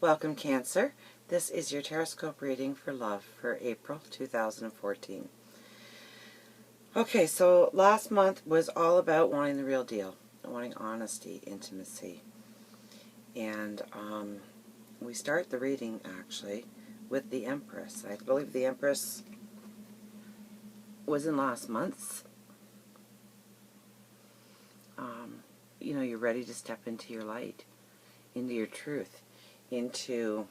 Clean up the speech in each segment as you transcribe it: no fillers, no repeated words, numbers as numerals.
Welcome, Cancer. This is your LoveScope reading for love for April 2014. Okay, so last month was all about wanting the real deal, wanting honesty, intimacy. And we start the reading, actually, with the Empress. I believe the Empress was in last month's. You know, you're ready to step into your light, into your truth, into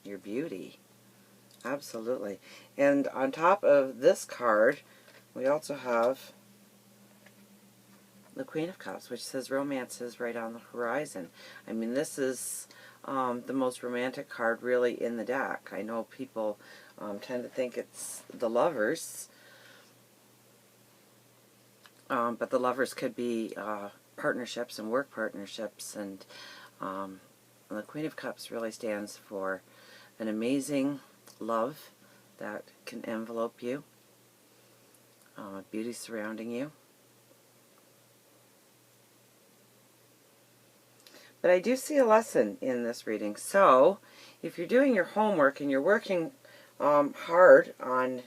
your beauty. Absolutely. And on top of this card, we also have the Queen of Cups, which says romance is right on the horizon. I mean, this is the most romantic card really in the deck. I know people tend to think it's the Lovers, but the Lovers could be partnerships and work partnerships, and the Queen of Cups really stands for an amazing love that can envelope you, beauty surrounding you. But I do see a lesson in this reading. So if you're doing your homework and you're working hard on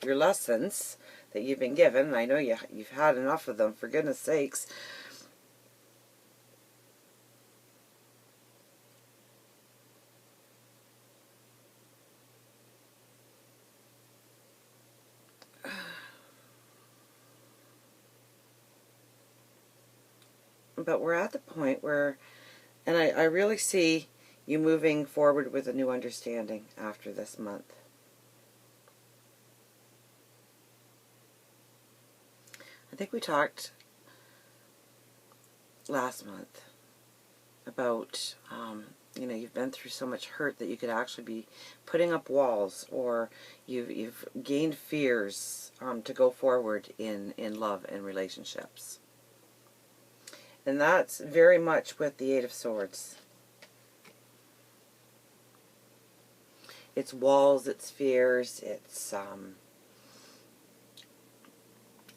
your lessons that you've been given, I know you've had enough of them, for goodness sakes. But we're at the point where, and I really see you moving forward with a new understanding after this month. I think we talked last month about, you know, you've been through so much hurt that you could actually be putting up walls, or you've gained fears to go forward in love and relationships. And that's very much with the Eight of Swords. It's walls, it's fears, it's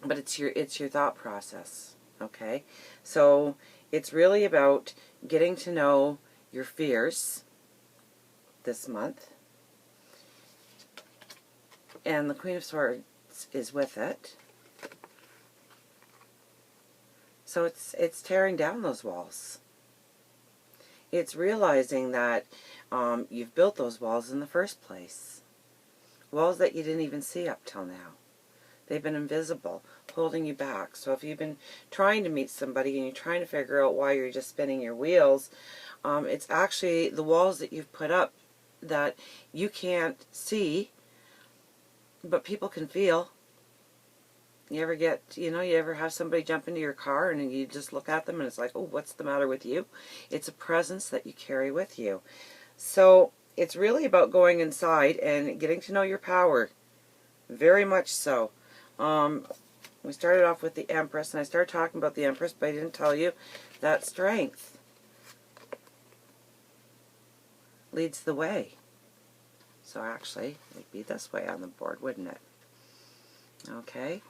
but it's your thought process, okay? So it's really about getting to know your fears this month. And the Queen of Swords is with it. So it's tearing down those walls. It's realizing that you've built those walls in the first place. Walls that you didn't even see up till now. They've been invisible, holding you back. So if you've been trying to meet somebody and you're trying to figure out why you're just spinning your wheels, it's actually the walls that you've put up that you can't see, but people can feel. You ever get, you ever have somebody jump into your car and you just look at them and it's like, oh, what's the matter with you? It's a presence that you carry with you. So it's really about going inside and getting to know your power. Very much so. We started off with the Empress, and I started talking about the Empress, but I didn't tell you that strength leads the way. So actually, it'd be this way on the board, wouldn't it? Okay,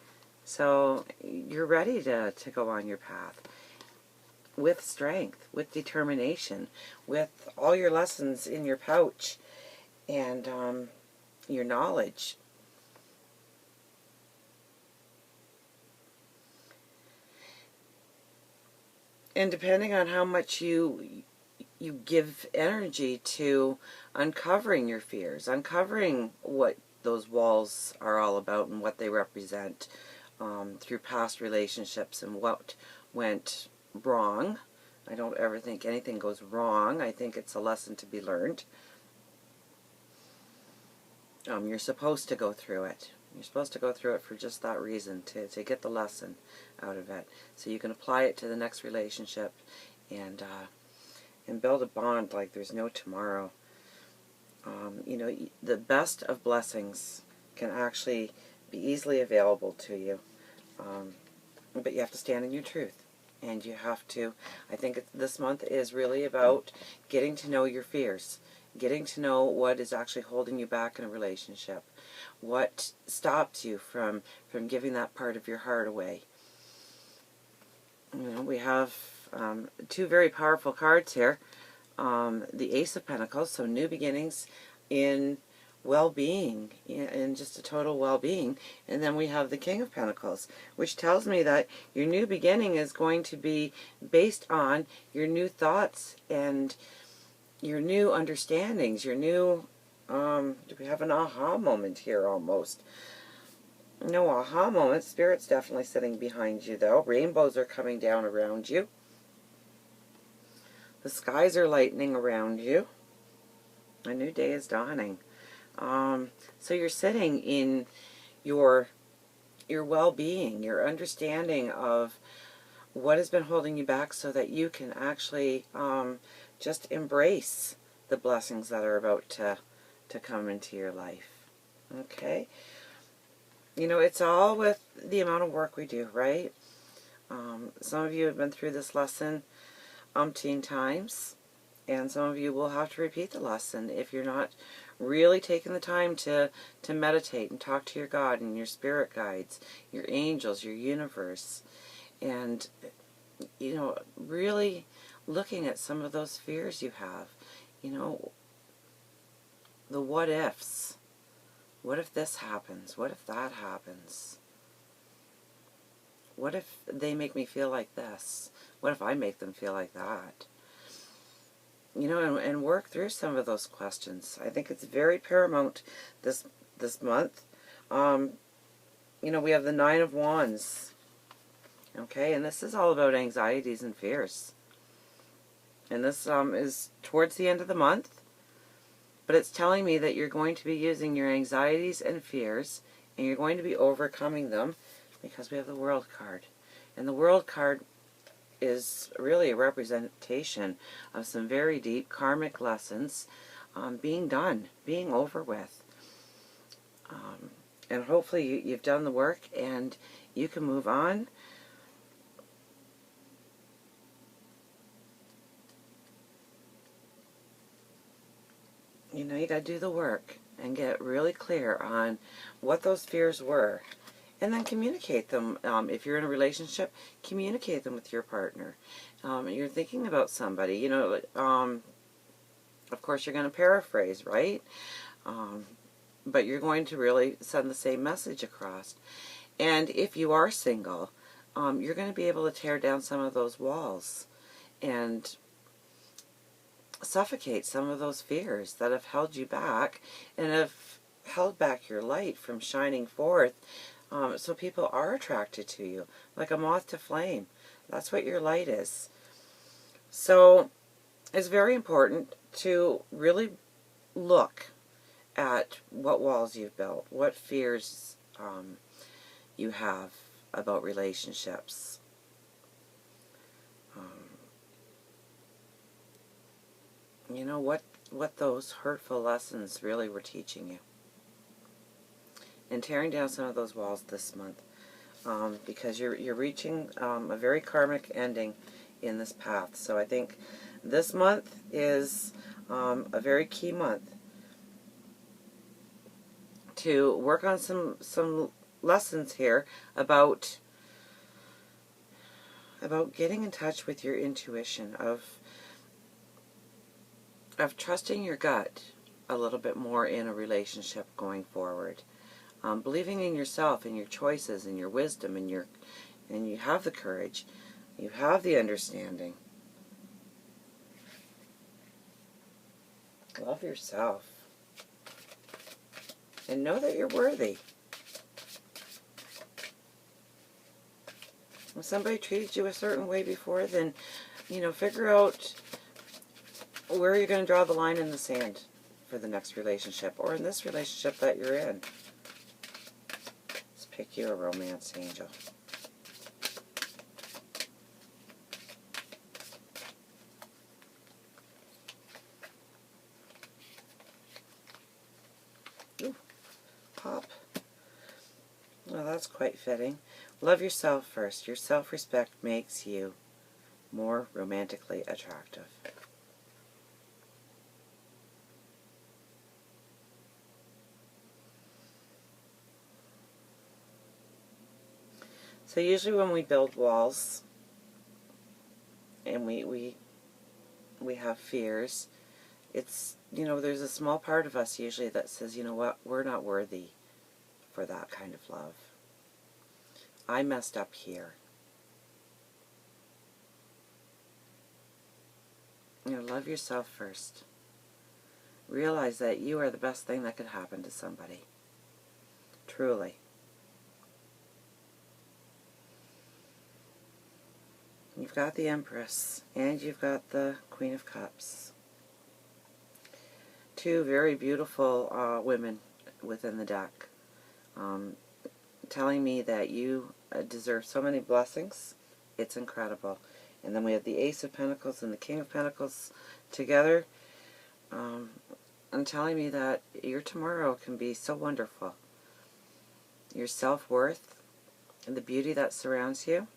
so you're ready to go on your path with strength, with determination, with all your lessons in your pouch, and your knowledge. And depending on how much you give energy to uncovering your fears, uncovering what those walls are all about and what they represent through past relationships and what went wrong. I don't ever think anything goes wrong. I think it's a lesson to be learned. You're supposed to go through it. You're supposed to go through it for just that reason, to get the lesson out of it, so you can apply it to the next relationship and build a bond like there's no tomorrow. You know, the best of blessings can actually be easily available to you, but you have to stand in your truth, and you have to, I think this month is really about getting to know your fears, getting to know what is actually holding you back in a relationship, what stops you from giving that part of your heart away. You know, we have two very powerful cards here. The Ace of Pentacles, so new beginnings in well-being, in just a total well-being. And then we have the King of Pentacles, which tells me that your new beginning is going to be based on your new thoughts and your new understandings, your new, do we have an aha moment here almost? No aha moment. Spirit's definitely sitting behind you, though. Rainbows are coming down around you. The skies are lightening around you. A new day is dawning. So you're sitting in your well-being, your understanding of what has been holding you back so that you can actually just embrace the blessings that are about to come into your life. Okay? You know, it's all with the amount of work we do, right? Some of you have been through this lesson umpteen times, and some of you will have to repeat the lesson if you're not really taking the time to meditate and talk to your God and your spirit guides, your angels, your universe, and, you know, really looking at some of those fears you have. You know, the what ifs. What if this happens? What if that happens? What if they make me feel like this? What if I make them feel like that? You know, and work through some of those questions. I think it's very paramount this month. You know, we have the Nine of Wands. Okay, and this is all about anxieties and fears. And this is towards the end of the month. But it's telling me that you're going to be using your anxieties and fears, and you're going to be overcoming them, because we have the World card. And the World card is really a representation of some very deep karmic lessons being done, being over with. And hopefully you've done the work and you can move on. You know, you got to do the work and get really clear on what those fears were. And then communicate them. If you're in a relationship, communicate them with your partner. You're thinking about somebody, you know, of course you're going to paraphrase, right? But you're going to really send the same message across. And if you are single, you're going to be able to tear down some of those walls and suffocate some of those fears that have held you back and have held back your light from shining forth, so people are attracted to you like a moth to flame. That's what your light is. So it's very important to really look at what walls you've built, what fears you have about relationships. You know, what those hurtful lessons really were teaching you. And tearing down some of those walls this month. Because you're reaching a very karmic ending in this path. So I think this month is a very key month to work on some lessons here about getting in touch with your intuition, of trusting your gut a little bit more in a relationship going forward. Believing in yourself and your choices and your wisdom and you have the courage, you have the understanding. Love yourself and know that you're worthy. If somebody treated you a certain way before, then, you know, figure out where you're going to draw the line in the sand for the next relationship, or in this relationship that you're in. Let's pick you a romance angel. Ooh, pop. Well, that's quite fitting. Love yourself first. Your self-respect makes you more romantically attractive. So usually when we build walls, and we have fears, it's, you know, there's a small part of us usually that says, you know what, we're not worthy for that kind of love. I messed up here. You know, love yourself first. Realize that you are the best thing that could happen to somebody. Truly. You've got the Empress, and you've got the Queen of Cups. Two very beautiful women within the deck, telling me that you deserve so many blessings. It's incredible. And then we have the Ace of Pentacles and the King of Pentacles together, and telling me that your tomorrow can be so wonderful. Your self-worth and the beauty that surrounds you.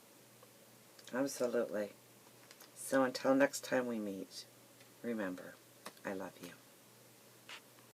Absolutely. So until next time we meet, remember, I love you.